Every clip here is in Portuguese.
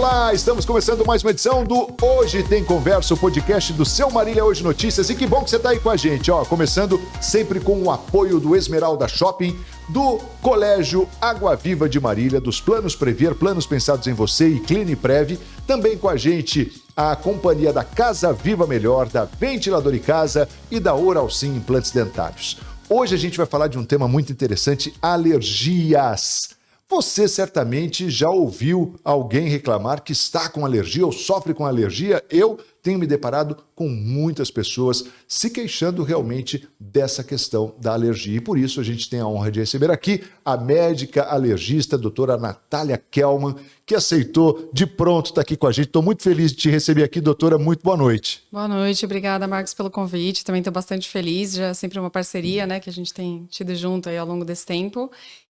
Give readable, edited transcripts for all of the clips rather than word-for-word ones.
Olá, estamos começando mais uma edição do Hoje Tem Conversa, o podcast do seu Marília Hoje Notícias. E que bom que você está aí com a gente, ó. Começando sempre com o apoio do Esmeralda Shopping, do Colégio Água Viva de Marília, dos Planos Prever, planos pensados em você e Cliniprev. Também com a gente a companhia da Casa Viva Melhor, da Ventilador e Casa e da Oral Sim Implantes Dentários. Hoje a gente vai falar de um tema muito interessante, alergias. Você certamente já ouviu alguém reclamar que está com alergia ou sofre com alergia. Eu tenho me deparado com muitas pessoas se queixando realmente dessa questão da alergia. E por isso a gente tem a honra de receber aqui a médica alergista, a doutora Natália Kelman, que aceitou de pronto estar aqui com a gente. Estou muito feliz de te receber aqui, doutora. Muito boa noite. Boa noite, obrigada, Marcos, pelo convite. Também estou bastante feliz, já é sempre uma parceria, né, que a gente tem tido junto aí ao longo desse tempo.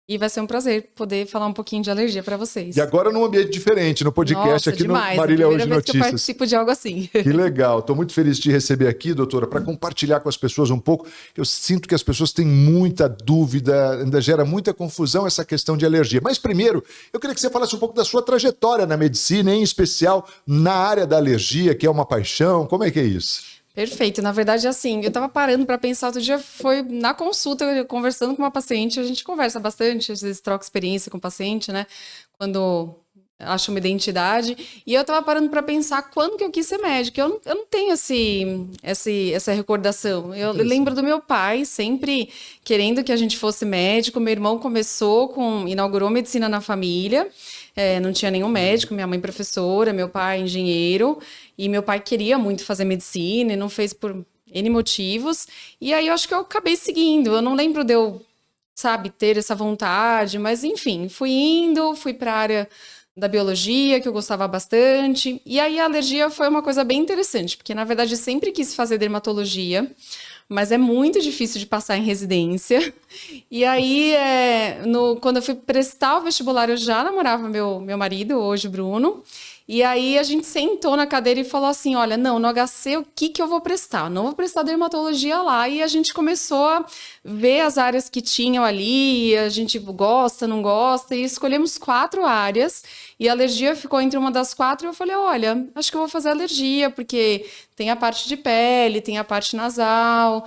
E vai ser um prazer poder falar um pouquinho de alergia para vocês. E agora num ambiente diferente, no podcast. Nossa, aqui demais. No Marília Hoje Notícias. Que eu participo de algo assim. Que legal. Estou muito feliz de te receber aqui, doutora, para compartilhar com as pessoas um pouco. Eu sinto que as pessoas têm muita dúvida, ainda gera muita confusão essa questão de alergia. Mas primeiro, eu queria que você falasse um pouco da sua trajetória na medicina, em especial na área da alergia, que é uma paixão. Como é que é isso? Perfeito. Na verdade, assim, eu tava parando para pensar, outro dia foi na consulta, conversando com uma paciente, a gente conversa bastante, às vezes troca experiência com o paciente, né, quando acha uma identidade, e eu tava parando para pensar quando que eu quis ser médica. Eu não tenho essa recordação. Eu lembro do meu pai sempre querendo que a gente fosse médico. Meu irmão inaugurou medicina na família. Não tinha nenhum médico, minha mãe professora, meu pai engenheiro, e meu pai queria muito fazer medicina e não fez por N motivos, e aí eu acho que eu acabei seguindo. Eu não lembro de eu, ter essa vontade, mas enfim, fui para a área da biologia, que eu gostava bastante, e aí a alergia foi uma coisa bem interessante, porque na verdade eu sempre quis fazer dermatologia, mas é muito difícil de passar em residência. E aí, quando eu fui prestar o vestibular, eu já namorava meu marido, hoje Bruno. E aí a gente sentou na cadeira e falou assim, olha, não, no HC o que eu vou prestar? Não vou prestar dermatologia lá. E a gente começou a ver as áreas que tinham ali, a gente gosta, não gosta, e escolhemos 4 áreas. E a alergia ficou entre uma das 4 e eu falei, olha, acho que eu vou fazer alergia, porque tem a parte de pele, tem a parte nasal.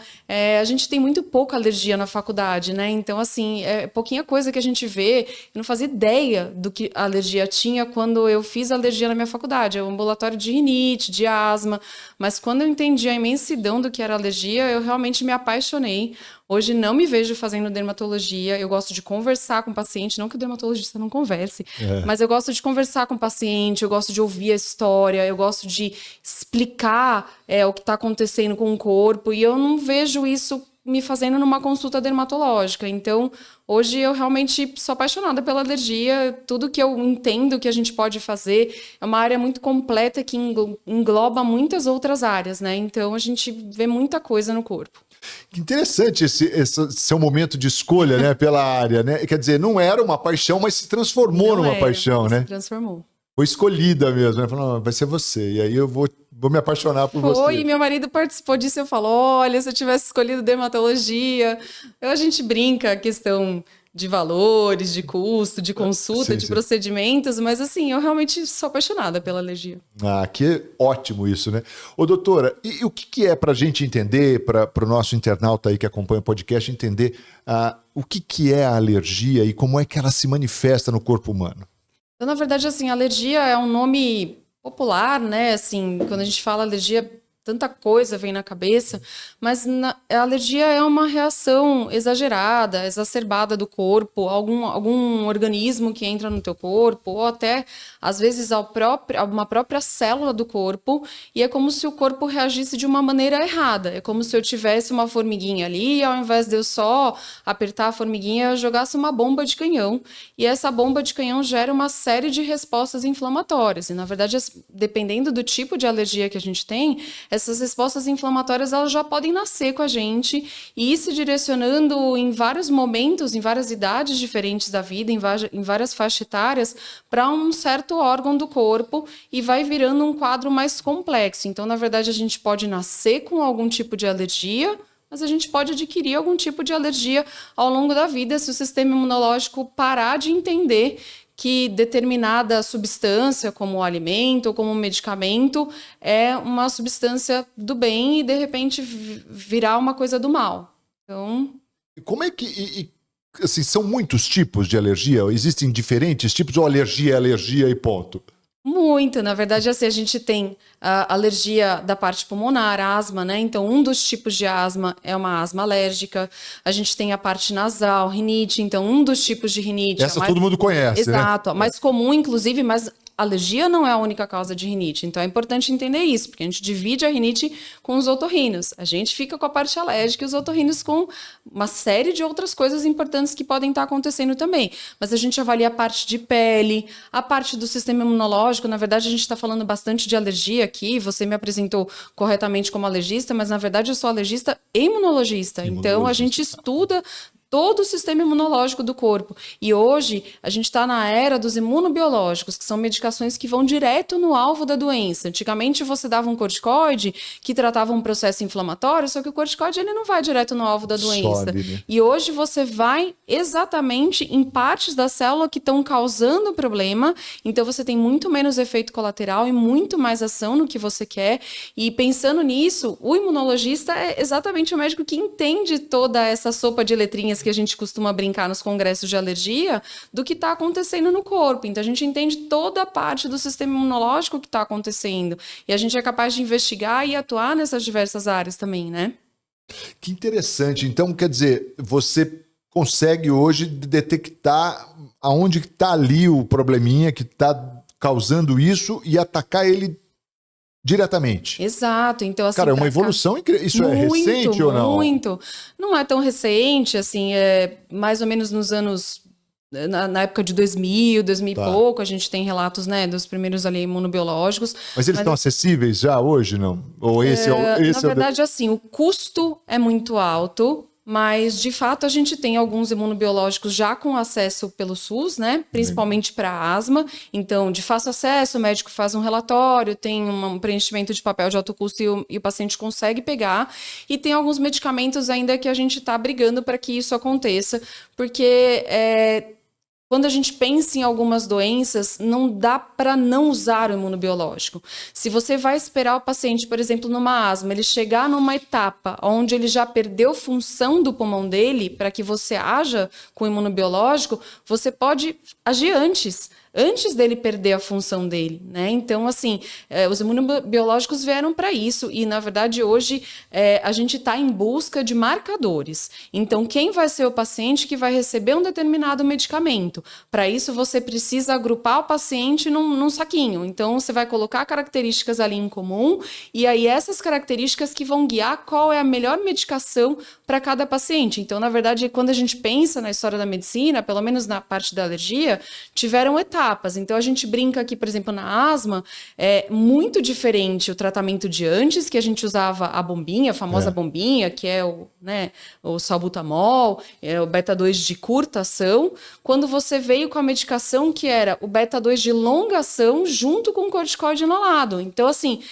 A gente tem muito pouca alergia na faculdade, né? Então, assim, é pouquinha coisa que a gente vê. Eu não fazia ideia do que a alergia tinha quando eu fiz alergia na minha faculdade. É um ambulatório de rinite, de asma. Mas quando eu entendi a imensidão do que era alergia, eu realmente me apaixonei. Hoje não me vejo fazendo dermatologia, eu gosto de conversar com o paciente, não que o dermatologista não converse, mas eu gosto de conversar com o paciente, eu gosto de ouvir a história, eu gosto de explicar o que está acontecendo com o corpo, e eu não vejo isso me fazendo numa consulta dermatológica. Então, hoje eu realmente sou apaixonada pela alergia, tudo que eu entendo que a gente pode fazer é uma área muito completa que engloba muitas outras áreas, né? Então, a gente vê muita coisa no corpo. Que interessante esse seu momento de escolha, né, pela área, né? Quer dizer, não era uma paixão, mas se transformou numa paixão, né? Se transformou. Foi escolhida mesmo, né? Falou, vai ser você. E aí eu vou me apaixonar por você. Foi, e meu marido participou disso. Eu falo, olha, se eu tivesse escolhido dermatologia. A gente brinca a questão de valores, de custo, de consulta, de procedimentos, mas assim, eu realmente sou apaixonada pela alergia. Ah, que ótimo isso, né? Ô, doutora, e o que é para a gente entender, para o nosso internauta aí que acompanha o podcast entender o que é a alergia e como é que ela se manifesta no corpo humano? Então, na verdade, assim, alergia é um nome popular, né? Assim, quando a gente fala alergia, tanta coisa vem na cabeça, mas a alergia é uma reação exagerada, exacerbada do corpo, algum organismo que entra no teu corpo, ou até, às vezes, uma própria célula do corpo, e é como se o corpo reagisse de uma maneira errada. É como se eu tivesse uma formiguinha ali, e ao invés de eu só apertar a formiguinha, eu jogasse uma bomba de canhão, e essa bomba de canhão gera uma série de respostas inflamatórias, e, na verdade, dependendo do tipo de alergia que a gente tem, essas respostas inflamatórias elas já podem nascer com a gente e ir se direcionando em vários momentos, em várias idades diferentes da vida, em várias faixas etárias, para um certo órgão do corpo e vai virando um quadro mais complexo. Então, na verdade, a gente pode nascer com algum tipo de alergia, mas a gente pode adquirir algum tipo de alergia ao longo da vida se o sistema imunológico parar de entender que determinada substância, como alimento ou como medicamento, é uma substância do bem e, de repente, virar uma coisa do mal. Então... Como é que... assim, são muitos tipos de alergia? Existem diferentes tipos ou alergia é alergia e ponto? Muito, na verdade, assim, a gente tem a alergia da parte pulmonar, a asma, né? Então, um dos tipos de asma é uma asma alérgica. A gente tem a parte nasal, rinite. Então, um dos tipos de rinite... Essa todo mundo conhece, exato, né? A mais comum, inclusive, mas alergia não é a única causa de rinite. Então, é importante entender isso, porque a gente divide a rinite com os otorrinos. A gente fica com a parte alérgica e os otorrinos com uma série de outras coisas importantes que podem estar acontecendo também. Mas a gente avalia a parte de pele, a parte do sistema imunológico. Na verdade, a gente está falando bastante de alergia aqui. Você me apresentou corretamente como alergista, mas na verdade eu sou alergista e imunologista. Então, a gente estuda todo o sistema imunológico do corpo. E hoje, a gente está na era dos imunobiológicos, que são medicações que vão direto no alvo da doença. Antigamente, você dava um corticoide que tratava um processo inflamatório, só que o corticoide ele não vai direto no alvo da doença. Sobe, né? E hoje, você vai exatamente em partes da célula que estão causando o problema. Então, você tem muito menos efeito colateral e muito mais ação no que você quer. E pensando nisso, o imunologista é exatamente o médico que entende toda essa sopa de letrinhas que a gente costuma brincar nos congressos de alergia, do que está acontecendo no corpo. Então, a gente entende toda a parte do sistema imunológico que está acontecendo. E a gente é capaz de investigar e atuar nessas diversas áreas também, né? Que interessante. Então, quer dizer, você consegue hoje detectar aonde está ali o probleminha que está causando isso e atacar ele diretamente. Exato. Então, assim, cara, é uma evolução incrível. Isso é recente ou não? Muito. Não é tão recente, assim, é mais ou menos nos anos... Na época de 2000 e pouco, a gente tem relatos, né, dos primeiros ali imunobiológicos. Mas eles estão acessíveis já hoje, não? Ou esse na verdade, assim, o custo é muito alto, mas, de fato, a gente tem alguns imunobiológicos já com acesso pelo SUS, né? Principalmente para asma. Então, de fácil acesso, o médico faz um relatório, tem um preenchimento de papel de alto custo e o paciente consegue pegar. E tem alguns medicamentos ainda que a gente está brigando para que isso aconteça, porque quando a gente pensa em algumas doenças, não dá para não usar o imunobiológico. Se você vai esperar o paciente, por exemplo, numa asma, ele chegar numa etapa onde ele já perdeu função do pulmão dele, para que você haja com o imunobiológico, você pode agir antes dele perder a função dele, né? Então, assim, os imunobiológicos vieram para isso e, na verdade, hoje a gente está em busca de marcadores. Então, quem vai ser o paciente que vai receber um determinado medicamento? Para isso, você precisa agrupar o paciente num saquinho. Então, você vai colocar características ali em comum e aí essas características que vão guiar qual é a melhor medicação para cada paciente. Então, na verdade, quando a gente pensa na história da medicina, pelo menos na parte da alergia, tiveram etapas. Então, a gente brinca aqui, por exemplo, na asma, é muito diferente o tratamento de antes, que a gente usava a bombinha, a famosa bombinha, que é o salbutamol, o beta-2 de curta ação, quando você veio com a medicação que era o beta-2 de longa ação junto com o corticoide inalado. Então, assim,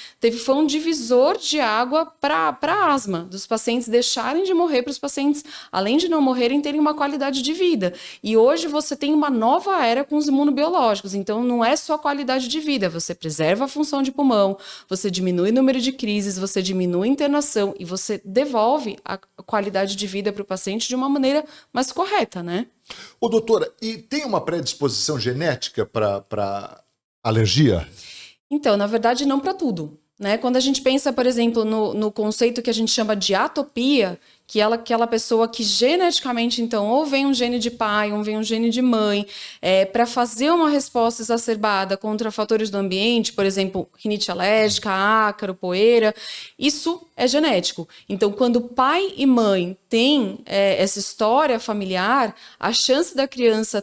foi um divisor de água para a asma, dos pacientes deixarem de morrer, para os pacientes, além de não morrerem, terem uma qualidade de vida. E hoje você tem uma nova era com os imunobiológicos. Então, não é só qualidade de vida, você preserva a função de pulmão, você diminui o número de crises, você diminui a internação e você devolve a qualidade de vida para o paciente de uma maneira mais correta, né? Ô, doutora, e tem uma predisposição genética para alergia? Então, na verdade, não para tudo, né? Quando a gente pensa, por exemplo, no conceito que a gente chama de atopia, que aquela pessoa que geneticamente, então, ou vem um gene de pai, ou vem um gene de mãe, para fazer uma resposta exacerbada contra fatores do ambiente, por exemplo, rinite alérgica, ácaro, poeira, isso é genético. Então, quando pai e mãe têm essa história familiar, a chance da criança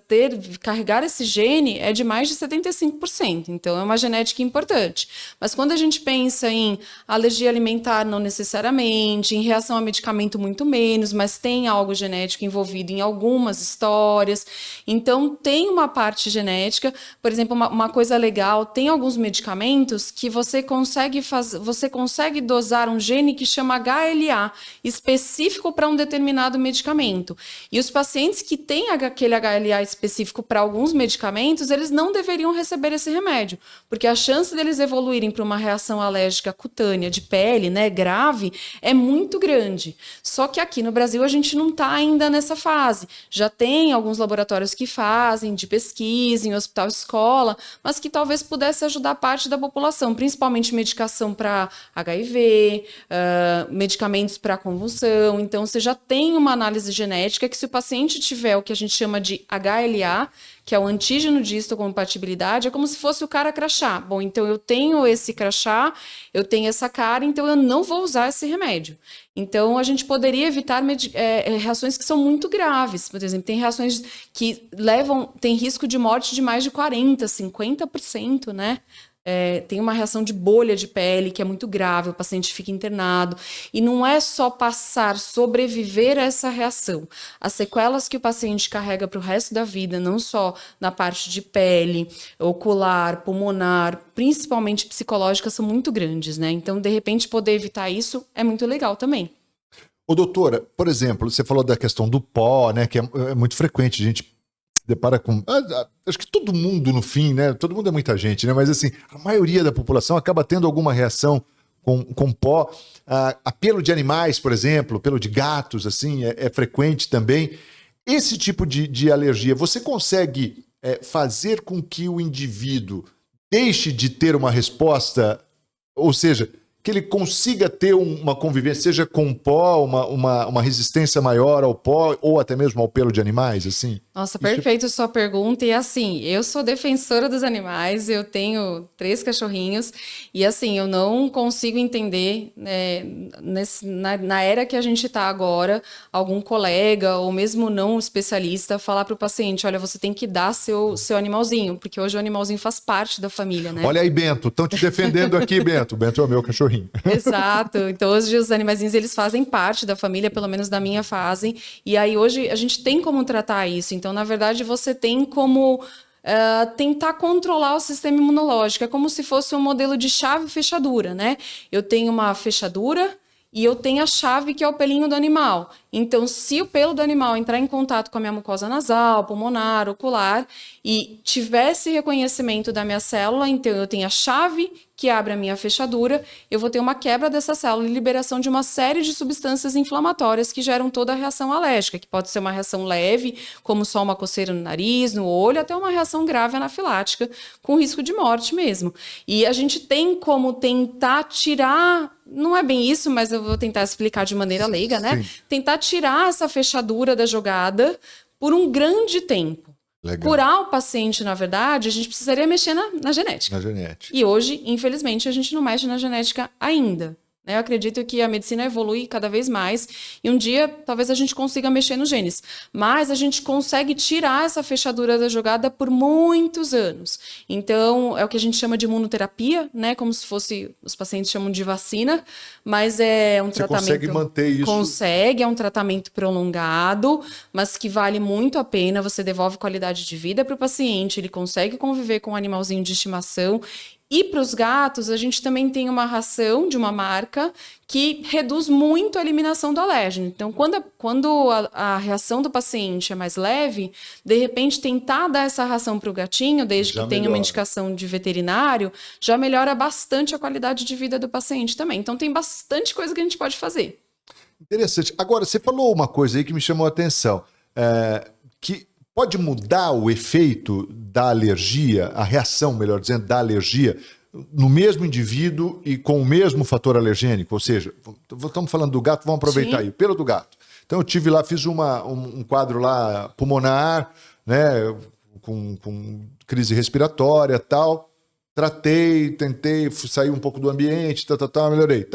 carregar esse gene é de mais de 75%. Então, é uma genética importante. Mas quando a gente pensa em alergia alimentar, não necessariamente, em reação a medicamento muito menos, mas tem algo genético envolvido em algumas histórias. Então, tem uma parte genética. Por exemplo, uma coisa legal, tem alguns medicamentos que você consegue dosar um gene gene que chama HLA, específico para um determinado medicamento. E os pacientes que têm aquele HLA específico para alguns medicamentos, eles não deveriam receber esse remédio, porque a chance deles evoluírem para uma reação alérgica cutânea de pele, né, grave, é muito grande. Só que aqui no Brasil a gente não está ainda nessa fase. Já tem alguns laboratórios que fazem de pesquisa em hospital escola, mas que talvez pudesse ajudar parte da população, principalmente medicação para HIV, medicamentos para convulsão. Então, você já tem uma análise genética que, se o paciente tiver o que a gente chama de HLA, que é o antígeno de histocompatibilidade, é como se fosse o cara crachá. Bom, então eu tenho esse crachá, eu tenho essa cara, então eu não vou usar esse remédio. Então, a gente poderia evitar reações que são muito graves. Por exemplo, tem reações que tem risco de morte de mais de 40%, 50%, né? Tem uma reação de bolha de pele que é muito grave, o paciente fica internado. E não é só sobreviver a essa reação. As sequelas que o paciente carrega para o resto da vida, não só na parte de pele, ocular, pulmonar, principalmente psicológica, são muito grandes, né? Então, de repente, poder evitar isso é muito legal também. Ô, doutora, por exemplo, você falou da questão do pó, né? Que é muito frequente, a gente depara com... acho que todo mundo, no fim, né? Todo mundo é muita gente, né? Mas, assim, a maioria da população acaba tendo alguma reação com pó. A pelo de animais, por exemplo, pelo de gatos, assim, é frequente também. Esse tipo de alergia, você consegue fazer com que o indivíduo deixe de ter uma resposta, ou seja, que ele consiga ter uma convivência, seja com pó, uma resistência maior ao pó, ou até mesmo ao pelo de animais, assim? Nossa, perfeito sua pergunta. E assim, eu sou defensora dos animais, eu tenho 3 cachorrinhos, e assim, eu não consigo entender, na era que a gente está agora, algum colega, ou mesmo não especialista, falar para o paciente, olha, você tem que dar seu animalzinho, porque hoje o animalzinho faz parte da família, né? Olha aí, Bento, estão te defendendo aqui, Bento. Bento é o meu cachorrinho. Exato. Então, hoje os animaizinhos, eles fazem parte da família, pelo menos da minha fazem. E aí, hoje, a gente tem como tratar isso. Então, na verdade, você tem como tentar controlar o sistema imunológico. É como se fosse um modelo de chave e fechadura, né? Eu tenho uma fechadura e eu tenho a chave, que é o pelinho do animal. Então, se o pelo do animal entrar em contato com a minha mucosa nasal, pulmonar, ocular, e tivesse reconhecimento da minha célula, então eu tenho a chave que abre a minha fechadura, eu vou ter uma quebra dessa célula e liberação de uma série de substâncias inflamatórias que geram toda a reação alérgica, que pode ser uma reação leve, como só uma coceira no nariz, no olho, até uma reação grave anafilática, com risco de morte mesmo. E a gente tem como tentar tirar, não é bem isso, mas eu vou tentar explicar de maneira leiga, né? Sim. Tentar tirar essa fechadura da jogada por um grande tempo. Legal. Curar o paciente, na verdade, a gente precisaria mexer na genética. Na genética. E hoje, infelizmente, a gente não mexe na genética ainda. Eu acredito que a medicina evolui cada vez mais e um dia talvez a gente consiga mexer nos genes. Mas a gente consegue tirar essa fechadura da jogada por muitos anos. Então, é o que a gente chama de imunoterapia, né? Como se fosse, os pacientes chamam de vacina, mas é um tratamento... Você consegue manter isso? Consegue, é um tratamento prolongado, mas que vale muito a pena. Você devolve qualidade de vida para o paciente, ele consegue conviver com um animalzinho de estimação. E para os gatos, a gente também tem uma ração de uma marca que reduz muito a eliminação do alérgeno. Então, quando a reação do paciente é mais leve, de repente tentar dar essa ração para o gatinho, desde que tenha uma indicação de veterinário, já melhora bastante a qualidade de vida do paciente também. Então, tem bastante coisa que a gente pode fazer. Interessante. Agora, você falou uma coisa aí que me chamou a atenção, que pode mudar o efeito da alergia, a reação, melhor dizendo, da alergia, no mesmo indivíduo e com o mesmo fator alergênico? Ou seja, estamos falando do gato, vamos aproveitar aí, pelo do gato. Então eu tive lá, fiz um quadro lá pulmonar, né, com crise respiratória e tal, tratei, tentei sair um pouco do ambiente, melhorei,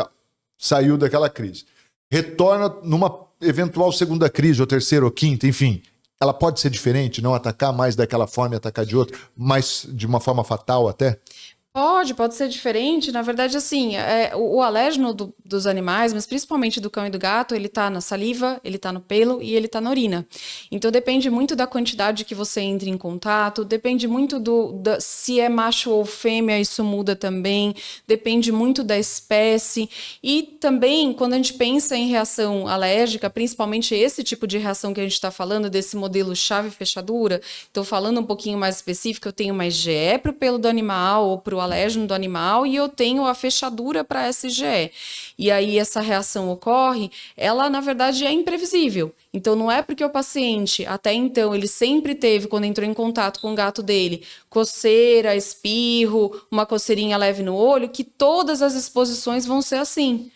saiu daquela crise. Retorna numa eventual segunda crise, ou terceira, ou quinta, enfim... Ela pode ser diferente, não atacar mais daquela forma e atacar de outra, mas de uma forma fatal até? Pode ser diferente. Na verdade, assim, o alérgeno dos animais, mas principalmente do cão e do gato, ele tá na saliva, ele tá no pelo e ele tá na urina. Então depende muito da quantidade que você entra em contato, depende muito se é macho ou fêmea, isso muda também, depende muito da espécie. E também, quando a gente pensa em reação alérgica, principalmente esse tipo de reação que a gente está falando, desse modelo chave-fechadura, então falando um pouquinho mais específico, eu tenho uma IgE para o pelo do animal ou para o alérgeno do animal e eu tenho a fechadura para essa IgE. E aí essa reação ocorre, ela na verdade é imprevisível. Então não é porque o paciente, até então, ele sempre teve, quando entrou em contato com o gato dele, coceira, espirro, uma coceirinha leve no olho, que todas as exposições vão ser assim.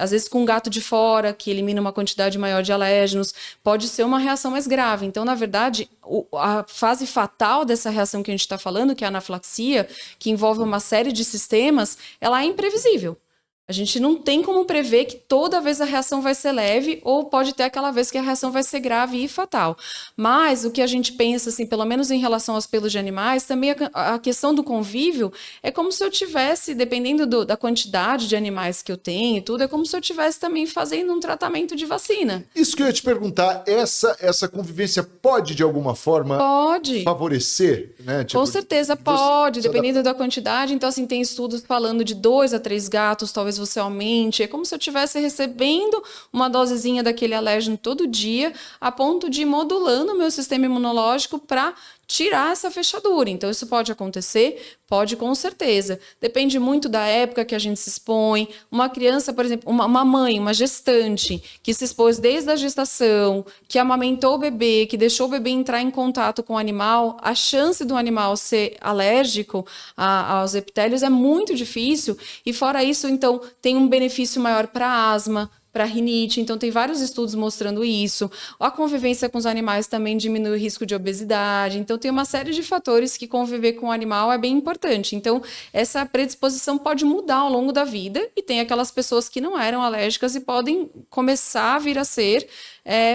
Às vezes com um gato de fora, que elimina uma quantidade maior de alérgenos, pode ser uma reação mais grave. Então, na verdade, a fase fatal dessa reação que a gente está falando, que é a anafilaxia, que envolve uma série de sistemas, ela é imprevisível. A gente não tem como prever que toda vez a reação vai ser leve ou pode ter aquela vez que a reação vai ser grave e fatal. Mas o que a gente pensa, assim, pelo menos em relação aos pelos de animais, também a questão do convívio é como se eu tivesse, dependendo da quantidade de animais que eu tenho e tudo, é como se eu tivesse também fazendo um tratamento de vacina. Isso que eu ia te perguntar, essa convivência pode, de alguma forma, favorecer? Né? Tipo, com certeza pode, dependendo da quantidade. Então, assim, tem estudos falando de 2 a 3 gatos, talvez você aumente. É como se eu estivesse recebendo uma dosezinha daquele alérgeno todo dia, a ponto de ir modulando o meu sistema imunológico para tirar essa fechadura. Então, isso pode acontecer? Pode, com certeza. Depende muito da época que a gente se expõe. Uma criança, por exemplo, uma mãe, uma gestante, que se expôs desde a gestação, que amamentou o bebê, que deixou o bebê entrar em contato com o animal, a chance do animal ser alérgico aos epitélios é muito difícil. E fora isso, então, tem um benefício maior para asma, para rinite, então tem vários estudos mostrando isso. A convivência com os animais também diminui o risco de obesidade, então tem uma série de fatores que conviver com o animal é bem importante. Então, essa predisposição pode mudar ao longo da vida e tem aquelas pessoas que não eram alérgicas e podem começar a vir a ser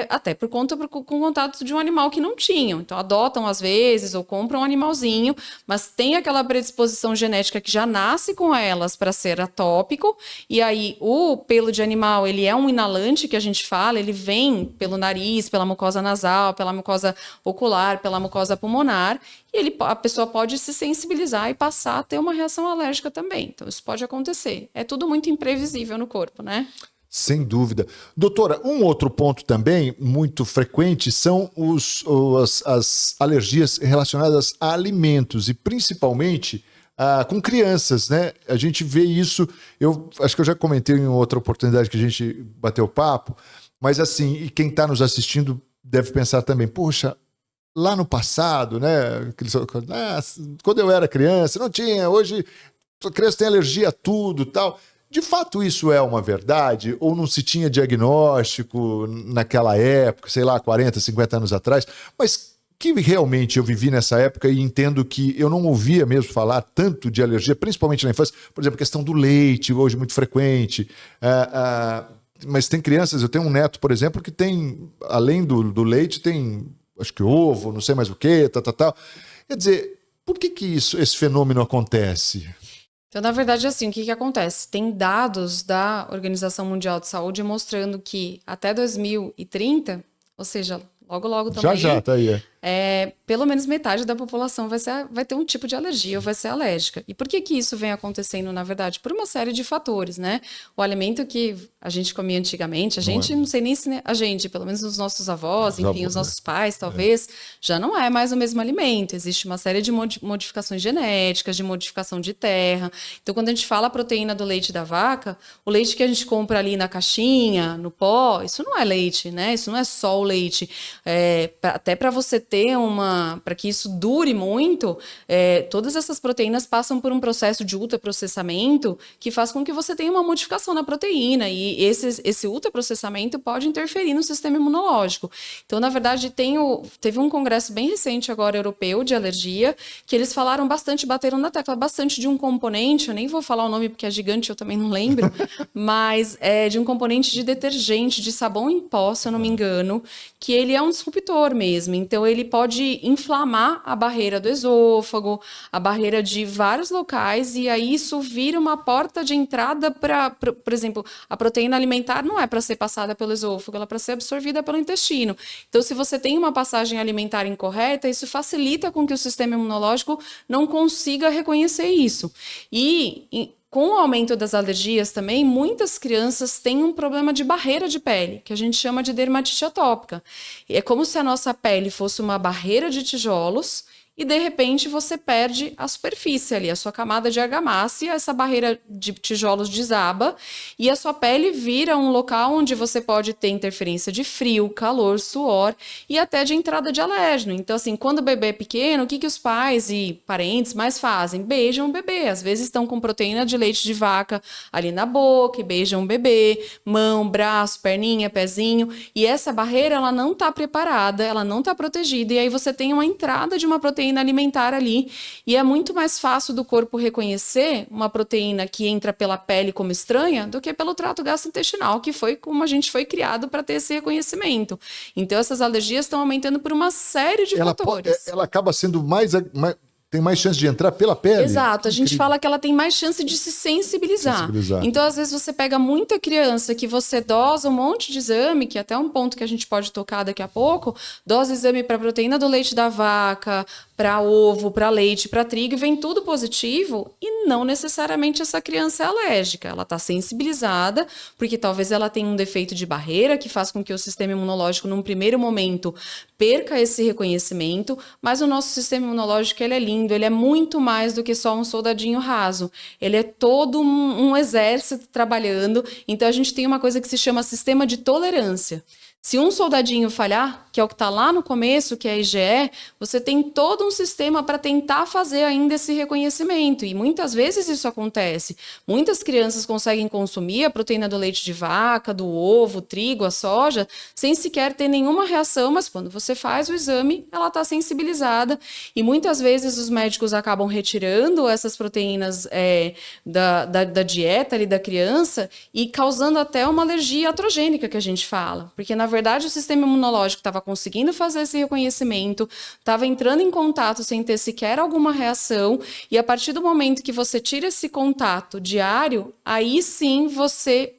até com contato de um animal que não tinham. Então, adotam às vezes ou compram um animalzinho, mas tem aquela predisposição genética que já nasce com elas para ser atópico, e aí o pelo de animal, ele é um inalante que a gente fala, ele vem pelo nariz, pela mucosa nasal, pela mucosa ocular, pela mucosa pulmonar, e a pessoa pode se sensibilizar e passar a ter uma reação alérgica também. Então, isso pode acontecer. É tudo muito imprevisível no corpo, né? Sem dúvida. Doutora, um outro ponto também muito frequente são as alergias relacionadas a alimentos e principalmente com crianças, né? A gente vê isso, eu acho que eu já comentei em outra oportunidade que a gente bateu papo, mas assim, e quem está nos assistindo deve pensar também, poxa, lá no passado, né? Quando eu era criança, não tinha, hoje a criança tem alergia a tudo e tal. De fato, isso é uma verdade? Ou não se tinha diagnóstico naquela época, sei lá, 40, 50 anos atrás? Mas que realmente eu vivi nessa época e entendo que eu não ouvia mesmo falar tanto de alergia, principalmente na infância. Por exemplo, a questão do leite, hoje muito frequente. Mas tem crianças, eu tenho um neto, por exemplo, que tem, além do leite, tem, acho que ovo, não sei mais o quê, tal. Quer dizer, por que esse fenômeno acontece? Então, na verdade, assim, o que acontece? Tem dados da Organização Mundial de Saúde mostrando que até 2030, ou seja, logo também... Já, tá aí. Pelo menos metade da população vai ter um tipo de alergia ou vai ser alérgica. E por que isso vem acontecendo, na verdade? Por uma série de fatores, né? O alimento que a gente comia antigamente, não sei nem se a gente, pelo menos os nossos avós, enfim, os nossos pais, talvez, já não é mais o mesmo alimento. Existe uma série de modificações genéticas, de modificação de terra. Então, quando a gente fala a proteína do leite da vaca, o leite que a gente compra ali na caixinha, no pó, isso não é leite, né? Isso não é só o leite. Até para você ter para que isso dure muito, todas essas proteínas passam por um processo de ultraprocessamento que faz com que você tenha uma modificação na proteína, e esse ultraprocessamento pode interferir no sistema imunológico. Então, na verdade, teve um congresso bem recente agora, europeu, de alergia, que eles falaram bastante, bateram na tecla bastante de um componente, eu nem vou falar o nome porque é gigante, eu também não lembro, mas de um componente de detergente, de sabão em pó, se eu não me engano, que ele é um disruptor mesmo. Então, ele pode inflamar a barreira do esôfago, a barreira de vários locais, e aí isso vira uma porta de entrada para, por exemplo, a proteína alimentar não é para ser passada pelo esôfago, ela é para ser absorvida pelo intestino. Então, se você tem uma passagem alimentar incorreta, isso facilita com que o sistema imunológico não consiga reconhecer isso. E com o aumento das alergias também, muitas crianças têm um problema de barreira de pele, que a gente chama de dermatite atópica. É como se a nossa pele fosse uma barreira de tijolos e, de repente, você perde a superfície ali, a sua camada de argamassa, e essa barreira de tijolos desaba e a sua pele vira um local onde você pode ter interferência de frio, calor, suor e até de entrada de alérgeno. Então, assim, quando o bebê é pequeno, o que os pais e parentes mais fazem? Beijam o bebê. Às vezes estão com proteína de leite de vaca ali na boca e beijam o bebê, mão, braço, perninha, pezinho. E essa barreira, ela não está preparada, ela não está protegida, e aí você tem uma entrada de uma proteína alimentar ali, e é muito mais fácil do corpo reconhecer uma proteína que entra pela pele como estranha do que pelo trato gastrointestinal, que foi como a gente foi criado para ter esse reconhecimento. Então essas alergias estão aumentando por uma série de fatores. Ela acaba sendo tem mais chance de entrar pela pele? Exato, a gente fala que ela tem mais chance de se sensibilizar. Então, às vezes, você pega muita criança que você dosa um monte de exame, que é até um ponto que a gente pode tocar daqui a pouco, dosa exame para proteína do leite da vaca, para ovo, para leite, para trigo, e vem tudo positivo, e não necessariamente essa criança é alérgica. Ela está sensibilizada, porque talvez ela tenha um defeito de barreira, que faz com que o sistema imunológico, num primeiro momento, perca esse reconhecimento, mas o nosso sistema imunológico, ele é lindo, ele é muito mais do que só um soldadinho raso. Ele é todo um exército trabalhando. Então, a gente tem uma coisa que se chama sistema de tolerância. Se um soldadinho falhar, que é o que está lá no começo, que é a IgE, você tem todo um sistema para tentar fazer ainda esse reconhecimento. E muitas vezes isso acontece. Muitas crianças conseguem consumir a proteína do leite de vaca, do ovo, trigo, a soja, sem sequer ter nenhuma reação, mas quando você faz o exame, ela está sensibilizada. E muitas vezes os médicos acabam retirando essas proteínas da dieta ali da criança e causando até uma alergia iatrogênica, que a gente fala. Porque, na verdade, o sistema imunológico estava conseguindo fazer esse reconhecimento, estava entrando em contato sem ter sequer alguma reação, e a partir do momento que você tira esse contato diário, aí sim você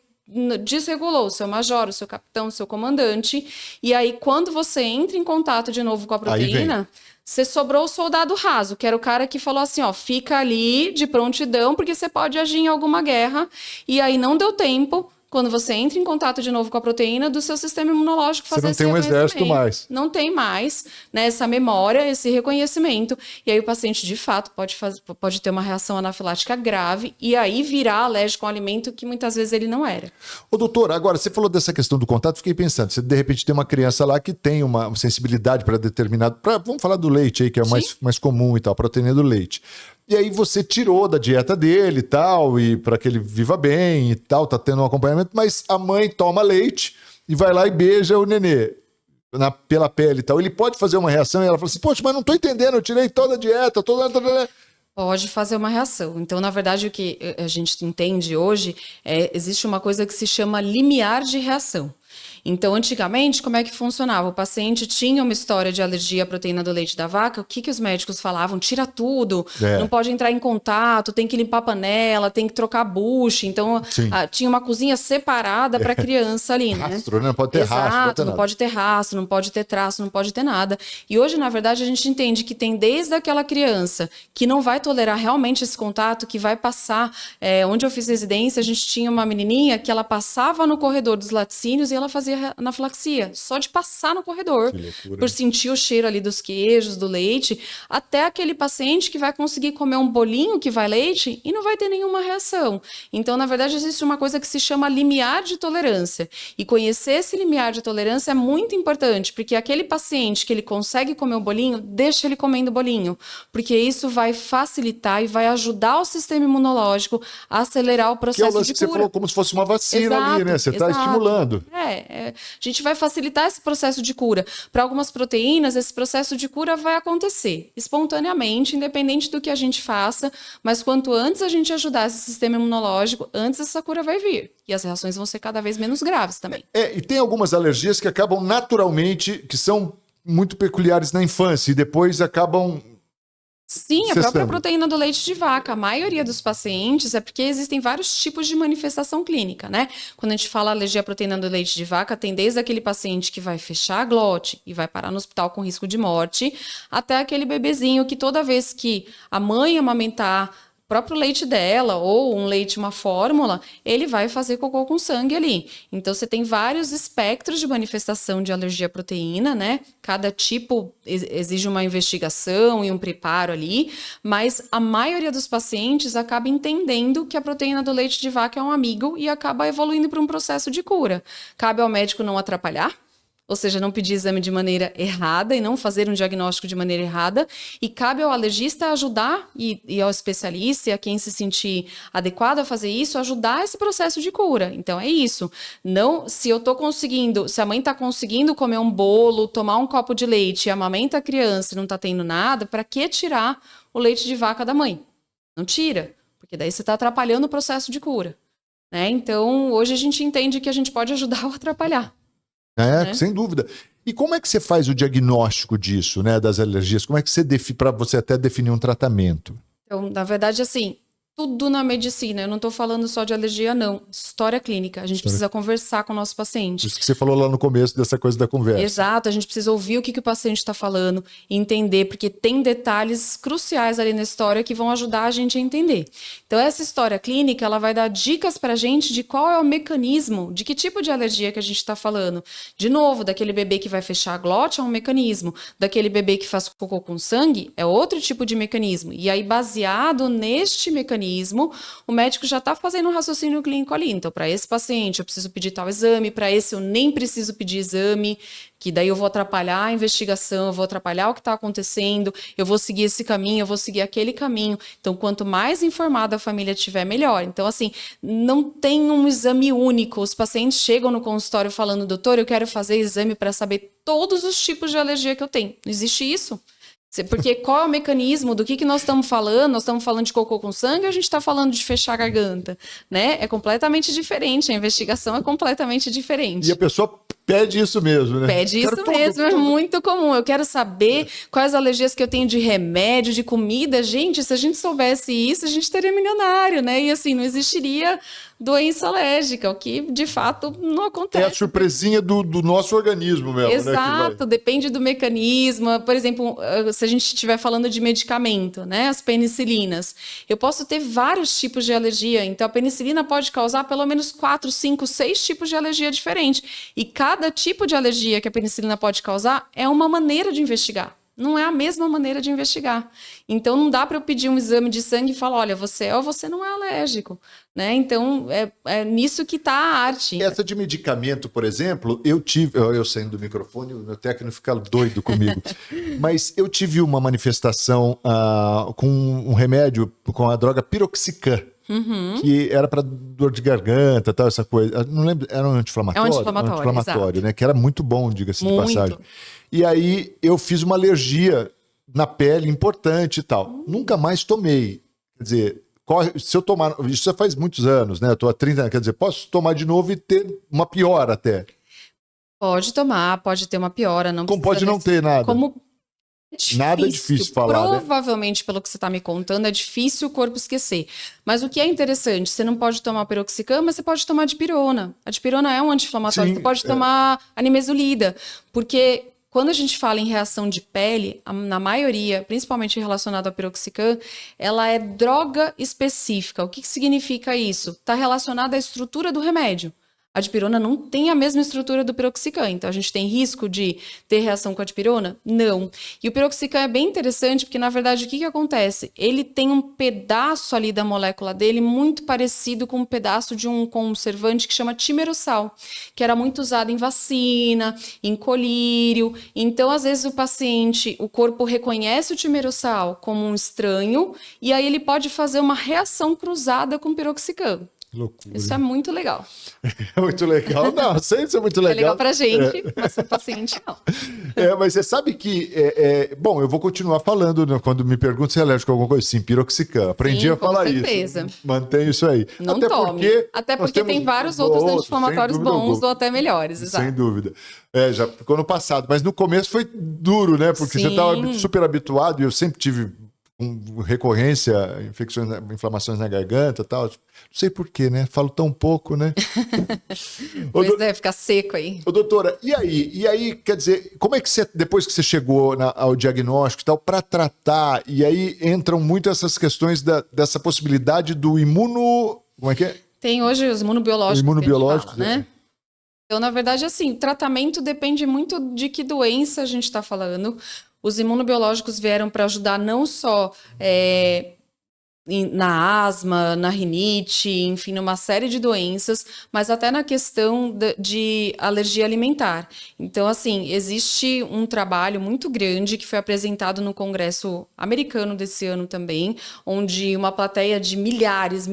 desregulou o seu major, o seu capitão, o seu comandante, e aí quando você entra em contato de novo com a proteína, você sobrou o soldado raso, que era o cara que falou assim, ó, fica ali de prontidão, porque você pode agir em alguma guerra, e aí não deu tempo. Quando você entra em contato de novo com a proteína, do seu sistema imunológico fazer esse reconhecimento. Você não tem um exército mais. Não tem mais, né, essa memória, esse reconhecimento. E aí o paciente, de fato, pode ter uma reação anafilática grave e aí virar alérgico a um alimento que muitas vezes ele não era. Ô, doutor, agora, você falou dessa questão do contato, fiquei pensando, você de repente tem uma criança lá que tem uma sensibilidade para determinado... Vamos falar do leite aí, que é o mais comum e tal, a proteína do leite. E aí você tirou da dieta dele e tal, e para que ele viva bem e tal, tá tendo um acompanhamento, mas a mãe toma leite e vai lá e beija o nenê pela pele e tal. Ele pode fazer uma reação e ela fala assim, poxa, mas não tô entendendo, eu tirei toda a dieta, Pode fazer uma reação. Então, na verdade, o que a gente entende hoje existe uma coisa que se chama limiar de reação. Então, antigamente, como é que funcionava? O paciente tinha uma história de alergia à proteína do leite da vaca, o que os médicos falavam? Tira tudo, não pode entrar em contato, tem que limpar a panela, tem que trocar a bucha. Então, tinha uma cozinha separada para a criança ali, né? Rastro, né? Não pode ter rastro. Não pode ter rastro, não pode ter traço, não pode ter nada. E hoje, na verdade, a gente entende que tem desde aquela criança que não vai tolerar realmente esse contato, que vai passar... onde eu fiz residência, a gente tinha uma menininha que ela passava no corredor dos laticínios e ela fazia anafilaxia, só de passar no corredor, por sentir o cheiro ali dos queijos, do leite, até aquele paciente que vai conseguir comer um bolinho que vai leite e não vai ter nenhuma reação. Então, na verdade, existe uma coisa que se chama limiar de tolerância. E conhecer esse limiar de tolerância é muito importante, porque aquele paciente que ele consegue comer o bolinho, deixa ele comendo o bolinho, porque isso vai facilitar e vai ajudar o sistema imunológico a acelerar o processo de cura. Que é o lance que você falou, como se fosse uma vacina ali, né? Você está estimulando. A gente vai facilitar esse processo de cura. Para algumas proteínas, esse processo de cura vai acontecer espontaneamente, independente do que a gente faça, mas quanto antes a gente ajudar esse sistema imunológico, antes essa cura vai vir. E as reações vão ser cada vez menos graves também. E tem algumas alergias que acabam naturalmente, que são muito peculiares na infância e depois acabam... Sim, a própria proteína do leite de vaca. A maioria dos pacientes é porque existem vários tipos de manifestação clínica, né? Quando a gente fala alergia à proteína do leite de vaca, tem desde aquele paciente que vai fechar a glote e vai parar no hospital com risco de morte, até aquele bebezinho que toda vez que a mãe amamentar o próprio leite dela ou um leite, uma fórmula, ele vai fazer cocô com sangue ali. Então, você tem vários espectros de manifestação de alergia à proteína, né? Cada tipo exige uma investigação e um preparo ali, mas a maioria dos pacientes acaba entendendo que a proteína do leite de vaca é um amigo e acaba evoluindo para um processo de cura. Cabe ao médico não atrapalhar, ou seja, não pedir exame de maneira errada e não fazer um diagnóstico de maneira errada. E cabe ao alergista ajudar e ao especialista e a quem se sentir adequado a fazer isso, ajudar esse processo de cura. Então, é isso. Não, se eu tô conseguindo, se a mãe tá conseguindo comer um bolo, tomar um copo de leite e amamenta a criança e não tá tendo nada, para que tirar o leite de vaca da mãe? Não tira, porque daí você tá atrapalhando o processo de cura, né? Então, hoje a gente entende que a gente pode ajudar ou atrapalhar. Sem dúvida. E como é que você faz o diagnóstico disso, né, das alergias? Como é que você para você até definir um tratamento? Então, na verdade, assim, tudo na medicina. Eu não estou falando só de alergia, não. História clínica. A gente precisa conversar com o nosso paciente. Isso que você falou lá no começo dessa coisa da conversa. Exato. A gente precisa ouvir o que o paciente está falando e entender, porque tem detalhes cruciais ali na história que vão ajudar a gente a entender. Então, essa história clínica, ela vai dar dicas para a gente de qual é o mecanismo, de que tipo de alergia que a gente está falando. De novo, daquele bebê que vai fechar a glote é um mecanismo. Daquele bebê que faz cocô com sangue é outro tipo de mecanismo. E aí, baseado neste mecanismo, o médico já está fazendo um raciocínio clínico ali. Então, para esse paciente, eu preciso pedir tal exame, para esse eu nem preciso pedir exame, que daí eu vou atrapalhar a investigação, eu vou atrapalhar o que está acontecendo, eu vou seguir esse caminho, eu vou seguir aquele caminho. Então, quanto mais informada a família tiver, melhor. Então, assim, não tem um exame único. Os pacientes chegam no consultório falando, doutor, eu quero fazer exame para saber todos os tipos de alergia que eu tenho. Não existe isso. Porque qual é o mecanismo, do que nós estamos falando? Nós estamos falando de cocô com sangue ou a gente está falando de fechar a garganta? Né? É completamente diferente, a investigação é completamente diferente. E a pessoa pede isso mesmo, né? Pede isso mesmo, é muito comum. Eu quero saber quais alergias que eu tenho de remédio, de comida. Gente, se a gente soubesse isso, a gente teria milionário, né? E assim, não existiria doença alérgica, o que de fato não acontece. É a surpresinha do nosso organismo mesmo, exato, né, depende do mecanismo. Por exemplo, se a gente estiver falando de medicamento, né, as penicilinas, eu posso ter vários tipos de alergia, então a penicilina pode causar pelo menos 4, 5, 6 tipos de alergia diferentes, e cada tipo de alergia que a penicilina pode causar é uma maneira de investigar. Não é a mesma maneira de investigar. Então, não dá para eu pedir um exame de sangue e falar, olha, você é ou você não é alérgico. Né? Então, é nisso que está a arte. Essa de medicamento, por exemplo, eu saindo do microfone, o meu técnico fica doido comigo, mas eu tive uma manifestação com um remédio, com a droga piroxicam. Que era para dor de garganta, tal, essa coisa. Não lembro, era um anti-inflamatório? É um anti-inflamatório, né? Que era muito bom, diga-se de passagem. E aí eu fiz uma alergia na pele importante e tal. Nunca mais tomei. Quer dizer, se eu tomar... Isso já faz muitos anos, né? Eu tô há 30 anos. Quer dizer, posso tomar de novo e ter uma piora até. Pode tomar, pode ter uma piora. Não como pode não ter nada? Como... Difícil. Nada é difícil falar, provavelmente, né? Pelo que você está me contando, é difícil o corpo esquecer. Mas o que é interessante, você não pode tomar piroxicam, mas você pode tomar dipirona. A dipirona é um anti-inflamatório. Você pode tomar a nimesulida. Porque quando a gente fala em reação de pele, na maioria, principalmente relacionada à piroxicam, ela é droga específica. O que significa isso? Está relacionada à estrutura do remédio. A dipirona não tem a mesma estrutura do piroxicam, então a gente tem risco de ter reação com a dipirona? Não. E o piroxicam é bem interessante porque, na verdade, o que acontece? Ele tem um pedaço ali da molécula dele muito parecido com um pedaço de um conservante que chama timerossal, que era muito usado em vacina, em colírio. Então, às vezes, o corpo reconhece o timerossal como um estranho e aí ele pode fazer uma reação cruzada com o piroxicam. Que loucura. Isso é muito legal. É muito legal. Não, sei isso é muito legal. É legal pra gente, mas pro paciente não. Mas você sabe que... Bom, eu vou continuar falando, né, quando me perguntam se é alérgico a alguma coisa. Sim, piroxicam. Aprendi a falar certeza. isso. Mantenho isso aí. Não tome. Até porque tem vários outros anti-inflamatórios bons ou até melhores. Exato. Sem dúvida. Já ficou no passado. Mas no começo foi duro, né? Porque você estava super habituado e eu sempre tive... com recorrência, inflamações na garganta e tal. Não sei porquê, né? Falo tão pouco, né? Pois fica seco aí. Ô, doutora, e aí, quer dizer, como é que você, depois que você chegou ao diagnóstico e tal, para tratar, e aí entram muito essas questões dessa possibilidade do como é que é? Tem hoje os imunobiológicos. Imunobiológicos, que a gente fala, né? Então, na verdade, assim, o tratamento depende muito de que doença a gente está falando. Os imunobiológicos vieram para ajudar não só na asma, na rinite, enfim, numa série de doenças, mas até na questão de alergia alimentar. Então, assim, existe um trabalho muito grande que foi apresentado no Congresso americano desse ano também, onde uma plateia de milhares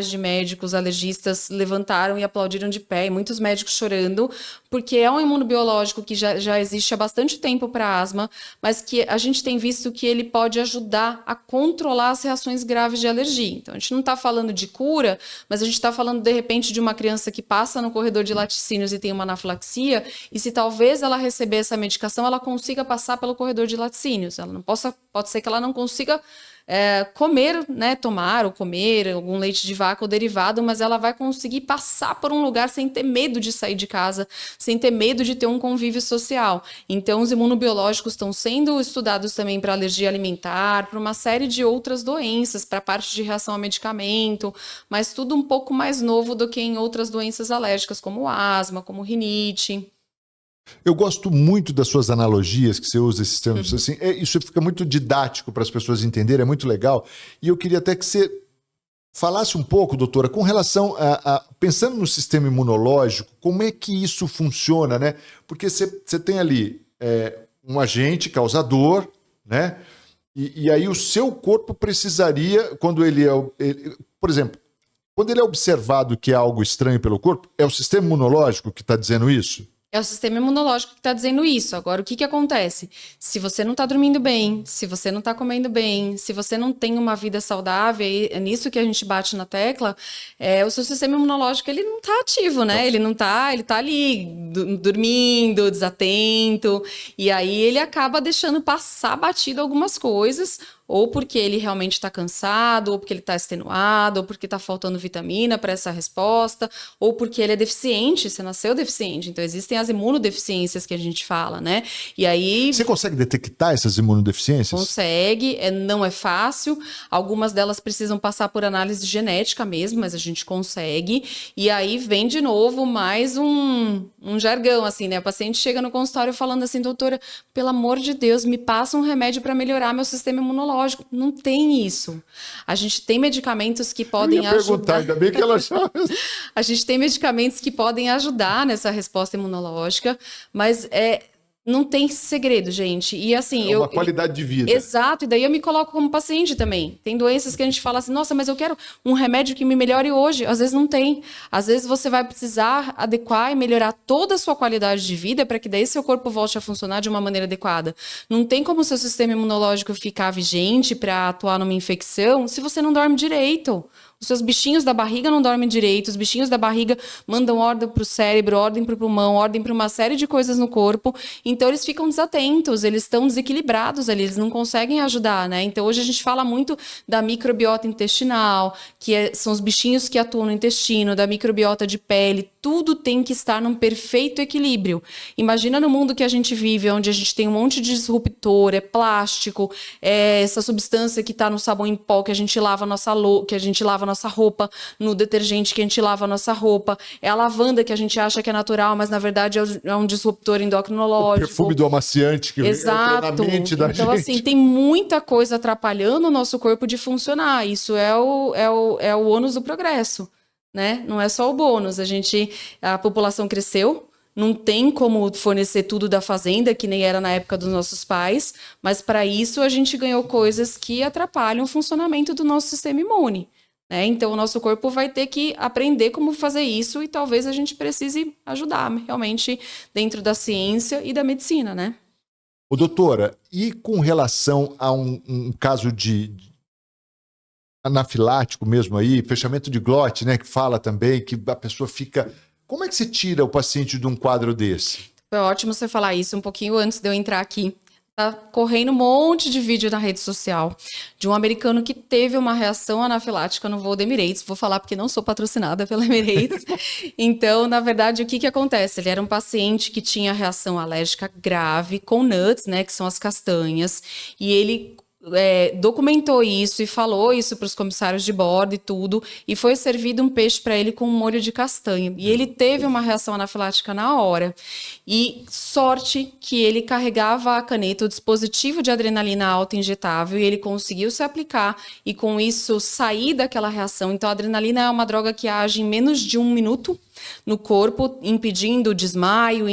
de médicos alergistas levantaram e aplaudiram de pé, e muitos médicos chorando, porque é um imunobiológico que já existe há bastante tempo para asma, mas que a gente tem visto que ele pode ajudar a controlar as reações graves de alergia. Então, a gente não está falando de cura, mas a gente está falando, de repente, de uma criança que passa no corredor de laticínios e tem uma anafilaxia, e se talvez ela receber essa medicação, ela consiga passar pelo corredor de laticínios. Ela não pode ser que ela não consiga comer, né, tomar ou comer algum leite de vaca ou derivado, mas ela vai conseguir passar por um lugar sem ter medo de sair de casa, sem ter medo de ter um convívio social. Então, os imunobiológicos estão sendo estudados também para alergia alimentar, para uma série de outras doenças, para a parte de reação a medicamento, mas tudo um pouco mais novo do que em outras doenças alérgicas, como asma, como rinite. Eu gosto muito das suas analogias, que você usa esses termos assim. Isso fica muito didático para as pessoas entenderem, é muito legal. E eu queria até que você falasse um pouco, doutora, com relação pensando no sistema imunológico, como é que isso funciona, né? Porque você tem ali um agente causador, né? E aí o seu corpo precisaria, quando por exemplo, quando ele é observado que é algo estranho pelo corpo, é o sistema imunológico que está dizendo isso? É o sistema imunológico que está dizendo isso. Agora, o que acontece? Se você não está dormindo bem, se você não está comendo bem, se você não tem uma vida saudável, é nisso que a gente bate na tecla, o seu sistema imunológico ele não está ativo, né? Ele está ali dormindo, desatento, e aí ele acaba deixando passar batido algumas coisas, ou porque ele realmente está cansado, ou porque ele está extenuado, ou porque está faltando vitamina para essa resposta, ou porque ele é deficiente, você nasceu deficiente. Então, existem as imunodeficiências que a gente fala, né? E aí... Você consegue detectar essas imunodeficiências? Consegue, não é fácil. Algumas delas precisam passar por análise genética mesmo, mas a gente consegue. E aí vem de novo mais um jargão, assim, né? O paciente chega no consultório falando assim, doutora, pelo amor de Deus, me passa um remédio para melhorar meu sistema imunológico. Não tem isso. A gente tem medicamentos que podem ajudar. Ainda bem que ela já... A gente tem medicamentos que podem ajudar nessa resposta imunológica, mas não tem segredo, gente. E assim, uma qualidade de vida. Exato, e daí eu me coloco como paciente também. Tem doenças que a gente fala assim, nossa, mas eu quero um remédio que me melhore hoje. Às vezes não tem. Às vezes você vai precisar adequar e melhorar toda a sua qualidade de vida para que daí seu corpo volte a funcionar de uma maneira adequada. Não tem como o seu sistema imunológico ficar vigente para atuar numa infecção se você não dorme direito. Os seus bichinhos da barriga não dormem direito, os bichinhos da barriga mandam ordem para o cérebro, ordem para o pulmão, ordem para uma série de coisas no corpo. Então, eles ficam desatentos, eles estão desequilibrados ali, eles não conseguem ajudar, né? Então, hoje a gente fala muito da microbiota intestinal, que são os bichinhos que atuam no intestino, da microbiota de pele. Tudo tem que estar num perfeito equilíbrio. Imagina no mundo que a gente vive, onde a gente tem um monte de disruptor, plástico, essa substância que está no sabão em pó que a gente lava nossa roupa, no detergente que a gente lava a nossa roupa, é a lavanda que a gente acha que é natural, mas na verdade é um disruptor endocrinológico. O perfume do amaciante que entra na mente da gente. Então, assim, tem muita coisa atrapalhando o nosso corpo de funcionar. Isso é o ônus do progresso, né? Não é só o bônus. A população cresceu, não tem como fornecer tudo da fazenda, que nem era na época dos nossos pais, mas para isso a gente ganhou coisas que atrapalham o funcionamento do nosso sistema imune. né? Então, o nosso corpo vai ter que aprender como fazer isso e talvez a gente precise ajudar realmente dentro da ciência e da medicina, né? Ô, doutora, e com relação a um caso de anafilático mesmo aí, fechamento de glote, né, que fala também que a pessoa fica... Como é que se tira o paciente de um quadro desse? Foi ótimo você falar isso um pouquinho antes de eu entrar aqui. Tá correndo um monte de vídeo na rede social de um americano que teve uma reação anafilática no voo da Emirates. Vou falar porque não sou patrocinada pela Emirates. Então, na verdade, o que acontece? Ele era um paciente que tinha reação alérgica grave com nuts, né, que são as castanhas, e ele documentou isso e falou isso para os comissários de bordo e tudo, e foi servido um peixe para ele com um molho de castanha. E ele teve uma reação anafilática na hora. E sorte que ele carregava a caneta, o dispositivo de adrenalina alta injetável, e ele conseguiu se aplicar e com isso sair daquela reação. Então, a adrenalina é uma droga que age em menos de 1 minuto no corpo, impedindo o desmaio,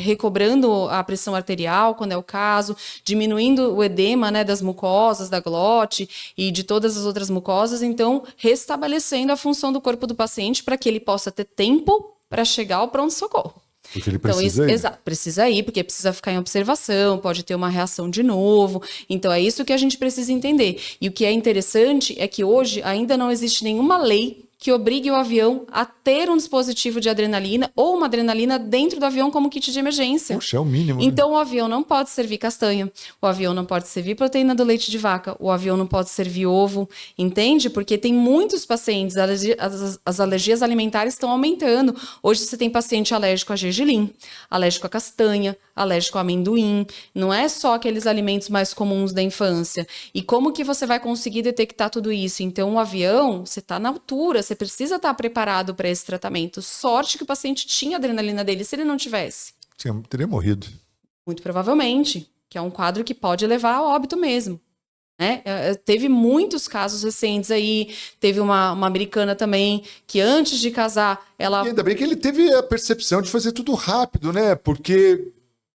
recobrando a pressão arterial, quando é o caso, diminuindo o edema, né, das mucosas, da glote e de todas as outras mucosas, então restabelecendo a função do corpo do paciente para que ele possa ter tempo para chegar ao pronto-socorro. Porque ele precisa ir. Exato, precisa ir, porque precisa ficar em observação, pode ter uma reação de novo. Então, é isso que a gente precisa entender. E o que é interessante é que hoje ainda não existe nenhuma lei que obrigue o avião a ter um dispositivo de adrenalina ou uma adrenalina dentro do avião como kit de emergência. Poxa, é o mínimo. Então, o avião não pode servir castanha, o avião não pode servir proteína do leite de vaca, o avião não pode servir ovo, entende? Porque tem muitos pacientes, as alergias alimentares estão aumentando. Hoje você tem paciente alérgico a gergelim, alérgico a castanha, alérgico a amendoim. Não é só aqueles alimentos mais comuns da infância. E como que você vai conseguir detectar tudo isso? Então, o avião, você está na altura, você precisa estar preparado para esse tratamento. Sorte que o paciente tinha adrenalina dele. Se ele não tivesse, teria morrido. muito provavelmente, que é um quadro que pode levar a óbito mesmo. Né? Teve muitos casos recentes aí, teve uma americana também, que antes de casar, ela... E ainda bem que ele teve a percepção de fazer tudo rápido, né? Porque...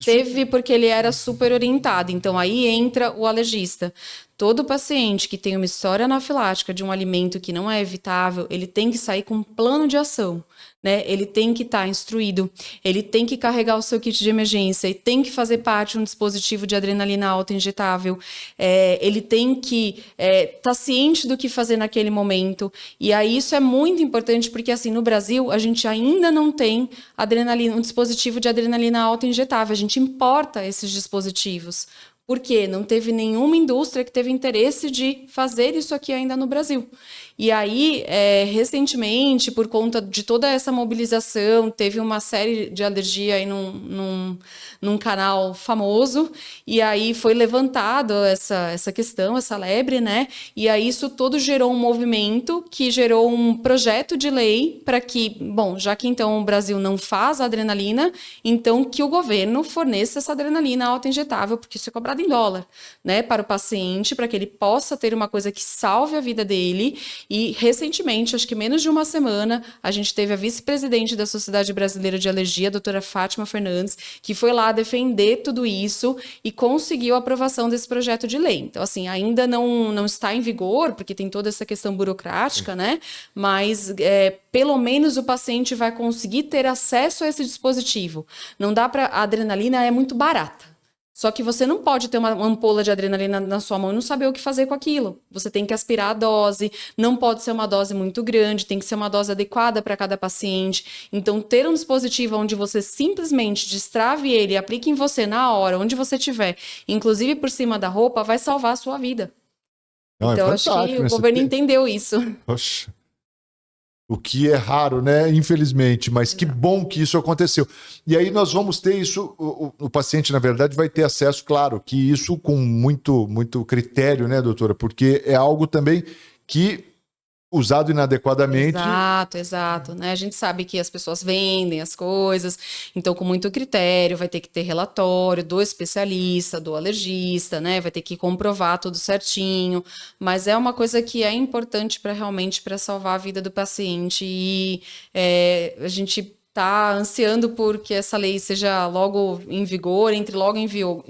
Teve porque ele era super orientado. Então, aí entra o alergista. Todo paciente que tem uma história anafilática de um alimento que não é evitável, ele tem que sair com um plano de ação, né? Ele tem que estar instruído, ele tem que carregar o seu kit de emergência, e tem que fazer parte de um dispositivo de adrenalina alta injetável, ele tem que estar ciente do que fazer naquele momento. E aí isso é muito importante porque, assim, no Brasil, a gente ainda não tem um dispositivo de adrenalina alta injetável, a gente importa esses dispositivos. Porque não teve nenhuma indústria que teve interesse de fazer isso aqui ainda no Brasil. E aí, recentemente, por conta de toda essa mobilização, teve uma série de alergia aí num canal famoso, e aí foi levantado essa questão, essa lebre, né? E aí isso todo gerou um movimento que gerou um projeto de lei para que, bom, já que então o Brasil não faz a adrenalina, então que o governo forneça essa adrenalina auto-injetável, porque isso é cobrado em dólar, né? Para o paciente, para que ele possa ter uma coisa que salve a vida dele. E, recentemente, acho que menos de uma semana, a gente teve a vice-presidente da Sociedade Brasileira de Alergia, a doutora Fátima Fernandes, que foi lá defender tudo isso e conseguiu a aprovação desse projeto de lei. Então, assim, ainda não está em vigor, porque tem toda essa questão burocrática, né? Mas, pelo menos, o paciente vai conseguir ter acesso a esse dispositivo. Não dá para... A adrenalina é muito barata. Só que você não pode ter uma ampola de adrenalina na sua mão e não saber o que fazer com aquilo. Você tem que aspirar a dose, não pode ser uma dose muito grande, tem que ser uma dose adequada para cada paciente. Então, ter um dispositivo onde você simplesmente destrave ele e aplique em você na hora, onde você estiver, inclusive por cima da roupa, vai salvar a sua vida. Não, então, acho que o governo entendeu isso. Poxa. O que é raro, né? Infelizmente, mas que bom que isso aconteceu. E aí nós vamos ter isso, o paciente, na verdade, vai ter acesso, claro, que isso com muito, muito critério, né, doutora? Porque é algo também que, usado inadequadamente... Exato, né? A gente sabe que as pessoas vendem as coisas, então com muito critério, vai ter que ter relatório do especialista, do alergista, né? Vai ter que comprovar tudo certinho, mas é uma coisa que é importante para realmente para salvar a vida do paciente e a gente está ansiando por que essa lei seja logo em vigor, entre logo em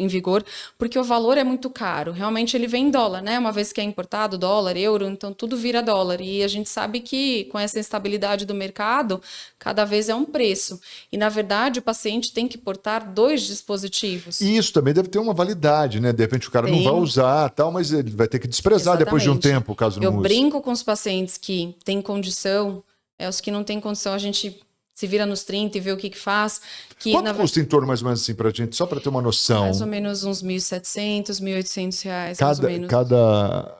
vigor, porque o valor é muito caro. Realmente ele vem em dólar, né? Uma vez que é importado, dólar, euro, então tudo vira dólar. E a gente sabe que com essa instabilidade do mercado, cada vez é um preço. E, na verdade, o paciente tem que portar 2 dispositivos. E isso também deve ter uma validade, né? De repente o cara não vai usar, tal, mas ele vai ter que desprezar depois de um tempo, caso não use. Eu brinco com os pacientes que têm condição, os que não têm condição, a gente se vira nos 30 e vê o que faz. Quanto custa em torno, mais ou menos assim, pra gente, só para ter uma noção? Mais ou menos uns R$1.700, R$1.800, mais ou menos. Cada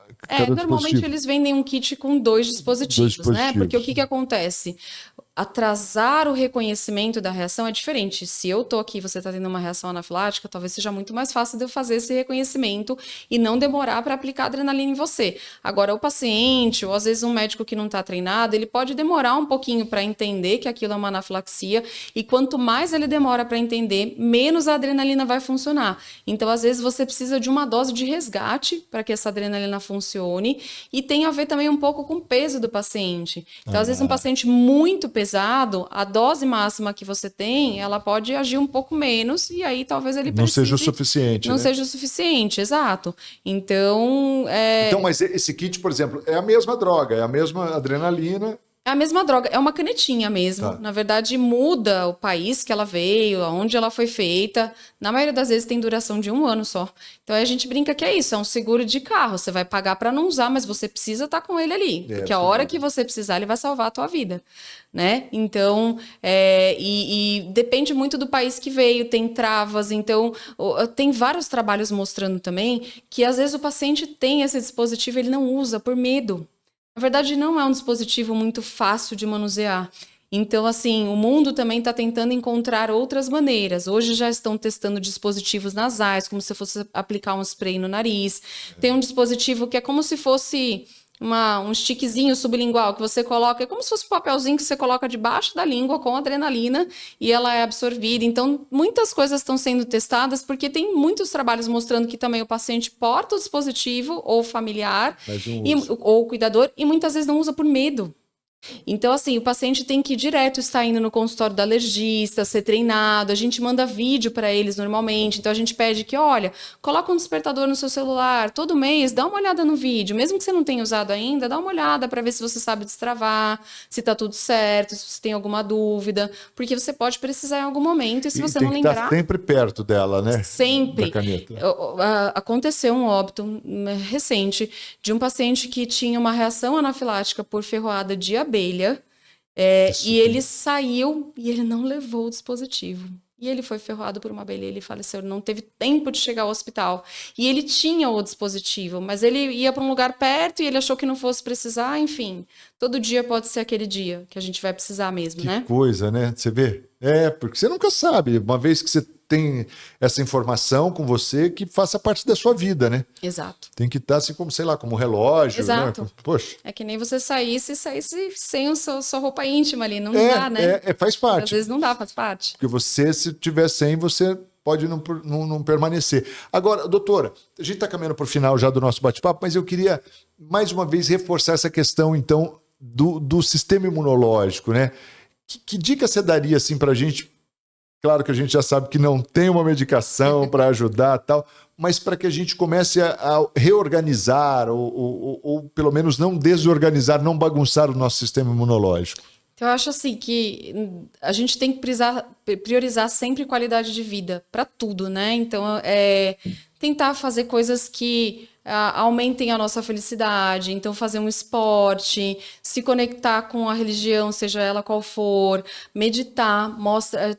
normalmente eles vendem um kit com 2 dispositivos, né? Porque o que acontece? Atrasar o reconhecimento da reação é diferente. Se eu tô aqui e você tá tendo uma reação anafilática, talvez seja muito mais fácil de eu fazer esse reconhecimento e não demorar para aplicar adrenalina em você. Agora, o paciente, ou às vezes um médico que não tá treinado, ele pode demorar um pouquinho para entender que aquilo é uma anafilaxia, e quanto mais ele demora para entender, menos a adrenalina vai funcionar. Então, às vezes, você precisa de uma dose de resgate para que essa adrenalina funcione, e tem a ver também um pouco com o peso do paciente. Então, às vezes, um paciente muito pesado, a dose máxima que você tem, ela pode agir um pouco menos, e aí talvez ele não seja o suficiente. Não seja o suficiente, exato. Então, mas esse kit, por exemplo, é a mesma droga, é a mesma adrenalina. É a mesma droga, é uma canetinha mesmo. Tá. Na verdade, muda o país que ela veio, aonde ela foi feita. Na maioria das vezes tem duração de 1 ano só. Então a gente brinca que é isso, é um seguro de carro. Você vai pagar para não usar, mas você precisa estar com ele ali. Porque a hora que você precisar, ele vai salvar a tua vida, né? Então, e depende muito do país que veio, tem travas. Então, tem vários trabalhos mostrando também que às vezes o paciente tem esse dispositivo e ele não usa por medo. Na verdade, não é um dispositivo muito fácil de manusear. Então, assim, o mundo também está tentando encontrar outras maneiras. Hoje já estão testando dispositivos nasais, como se fosse aplicar um spray no nariz. Tem um dispositivo que é como se fosse um stickzinho sublingual que você coloca, é como se fosse um papelzinho que você coloca debaixo da língua com adrenalina e ela é absorvida. Então, muitas coisas estão sendo testadas porque tem muitos trabalhos mostrando que também o paciente porta o dispositivo ou familiar ou o cuidador e muitas vezes não usa por medo. Então, assim, o paciente tem que direto estar indo no consultório do alergista, ser treinado, a gente manda vídeo para eles normalmente, então a gente pede que, olha, coloca um despertador no seu celular, todo mês, dá uma olhada no vídeo, mesmo que você não tenha usado ainda, dá uma olhada para ver se você sabe destravar, se tá tudo certo, se você tem alguma dúvida, porque você pode precisar em algum momento e se você não lembrar... Tem que estar sempre perto dela, né? Sempre. Da caneta. Aconteceu um óbito recente de um paciente que tinha uma reação anafilática por ferroada de abelha, e ele saiu e ele não levou o dispositivo. E ele foi ferroado por uma abelha, ele faleceu, ele não teve tempo de chegar ao hospital. E ele tinha o dispositivo, mas ele ia para um lugar perto e ele achou que não fosse precisar, enfim. Todo dia pode ser aquele dia que a gente vai precisar mesmo, né? Que coisa, né? Você vê? Porque você nunca sabe, uma vez que você tem essa informação com você, que faça parte da sua vida, né? Exato. Tem que estar assim como, sei lá, como relógio, exato, né? Poxa. É que nem você saísse sem a sua roupa íntima ali, não dá, né? Faz parte. Às vezes não dá, faz parte. Porque você, se tiver sem, você pode não permanecer. Agora, doutora, a gente está caminhando para o final já do nosso bate-papo, mas eu queria, mais uma vez, reforçar essa questão, então, do sistema imunológico, né? Que dica você daria, assim, para a gente? Claro que a gente já sabe que não tem uma medicação para ajudar tal, mas para que a gente comece a reorganizar ou pelo menos não desorganizar, não bagunçar o nosso sistema imunológico. Então, eu acho assim que a gente tem que priorizar sempre qualidade de vida para tudo, né? Então, tentar fazer coisas que aumentem a nossa felicidade, então fazer um esporte, se conectar com a religião, seja ela qual for, meditar,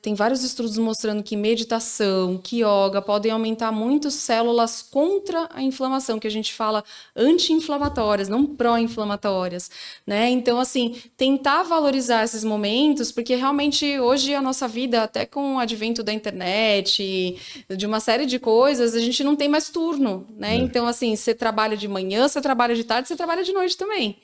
tem vários estudos mostrando que meditação, que yoga podem aumentar muito células contra a inflamação, que a gente fala anti-inflamatórias, não pró-inflamatórias, né? Então, assim, tentar valorizar esses momentos, porque realmente hoje a nossa vida, até com o advento da internet, de uma série de coisas, a gente não tem mais turno, né? Então, assim, você trabalha de manhã, você trabalha de tarde, você trabalha de noite também.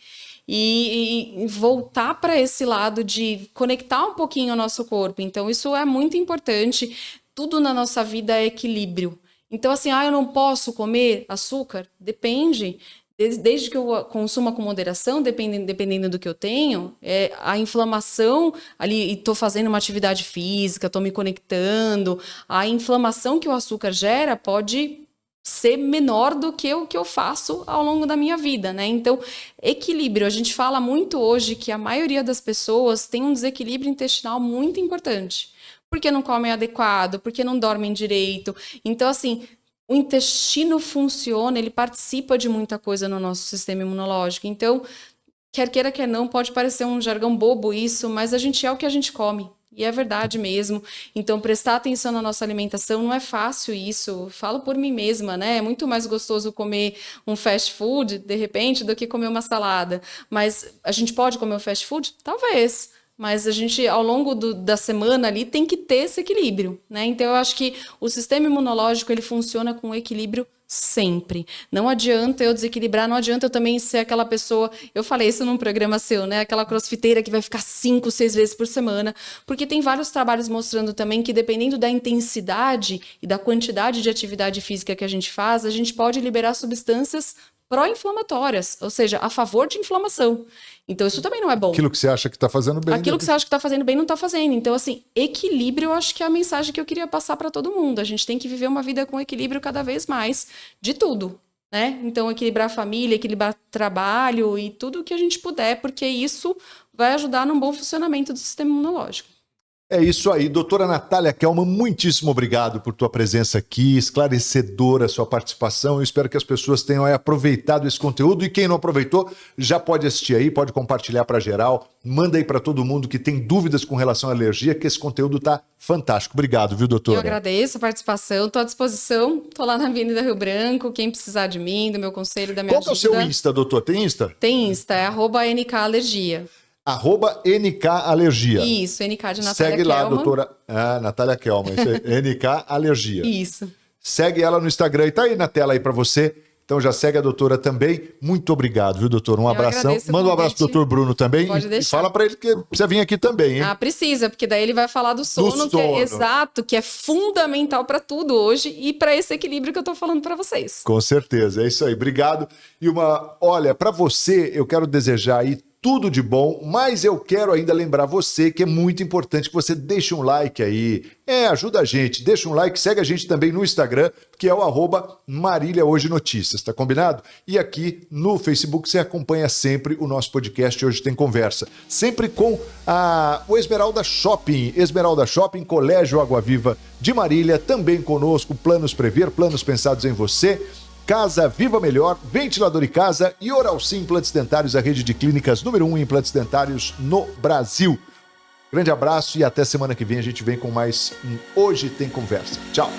E voltar para esse lado de conectar um pouquinho o nosso corpo. Então, isso é muito importante. Tudo na nossa vida é equilíbrio. Então, assim, eu não posso comer açúcar? Depende. desde que eu consuma com moderação, dependendo do que eu tenho, a inflamação ali, e estou fazendo uma atividade física, estou me conectando, a inflamação que o açúcar gera pode ser menor do que o que eu faço ao longo da minha vida, né? Então, equilíbrio. A gente fala muito hoje que a maioria das pessoas tem um desequilíbrio intestinal muito importante. Porque não comem adequado, porque não dormem direito. Então, assim, o intestino funciona, ele participa de muita coisa no nosso sistema imunológico. Então, quer queira, quer não, pode parecer um jargão bobo isso, mas a gente é o que a gente come. E é verdade mesmo. Então, prestar atenção na nossa alimentação não é fácil isso. Falo por mim mesma, né? É muito mais gostoso comer um fast food, de repente, do que comer uma salada. Mas a gente pode comer um fast food? Talvez. Mas a gente, ao longo da semana ali, tem que ter esse equilíbrio, né? Então, eu acho que o sistema imunológico, ele funciona com equilíbrio sempre. Não adianta eu desequilibrar, não adianta eu também ser aquela pessoa... Eu falei isso num programa seu, né? Aquela crossfiteira que vai ficar 5, 6 vezes por semana. Porque tem vários trabalhos mostrando também que, dependendo da intensidade e da quantidade de atividade física que a gente faz, a gente pode liberar substâncias pró-inflamatórias, ou seja, a favor de inflamação. Então, isso também não é bom. Aquilo que você acha que está fazendo bem. Aquilo que você acha que está fazendo bem, não está fazendo. Então, assim, equilíbrio, eu acho que é a mensagem que eu queria passar para todo mundo. A gente tem que viver uma vida com equilíbrio cada vez mais de tudo, né? Então, equilibrar a família, equilibrar trabalho e tudo o que a gente puder, porque isso vai ajudar num bom funcionamento do sistema imunológico. É isso aí, doutora Natália Kelman, muitíssimo obrigado por tua presença aqui, esclarecedora a sua participação. Eu espero que as pessoas tenham aproveitado esse conteúdo e quem não aproveitou já pode assistir aí, pode compartilhar para geral, manda aí para todo mundo que tem dúvidas com relação à alergia, que esse conteúdo tá fantástico. Obrigado, viu, doutora? Eu agradeço a participação, estou à disposição, estou lá na Avenida Rio Branco, quem precisar de mim, do meu conselho, da minha ajuda. Qual que é o seu Insta, doutor? Tem Insta? Tem Insta, é @NKalergia. @NK Alergia. Isso, NK de Natália Segue lá, Kelman. doutora Natália Kelman. Isso é NK Alergia. Isso. Segue ela no Instagram e tá aí na tela aí para você. Então já segue a doutora também. Muito obrigado, viu, doutora? Um abração. Manda um abraço pro doutor Bruno também. Pode deixar. E fala para ele que precisa vir aqui também, hein? Ah, precisa, porque daí ele vai falar do sono, que é exato, que é fundamental para tudo hoje e para esse equilíbrio que eu tô falando para vocês. Com certeza, é isso aí. Obrigado. E olha, para você, eu quero desejar aí tudo de bom, mas eu quero ainda lembrar você que é muito importante que você deixe um like aí. Ajuda a gente, deixa um like, segue a gente também no Instagram, que é o @Marília Hoje Notícias, tá combinado? E aqui no Facebook você acompanha sempre o nosso podcast Hoje Tem Conversa, sempre com o Esmeralda Shopping, Colégio Água Viva de Marília, também conosco, Planos Prever, planos pensados em você, Casa Viva Melhor, Ventilador e Casa e Oral Sim Implantes Dentários, a rede de clínicas número 1 em implantes dentários no Brasil. Grande abraço e até semana que vem a gente vem com mais um Hoje Tem Conversa. Tchau!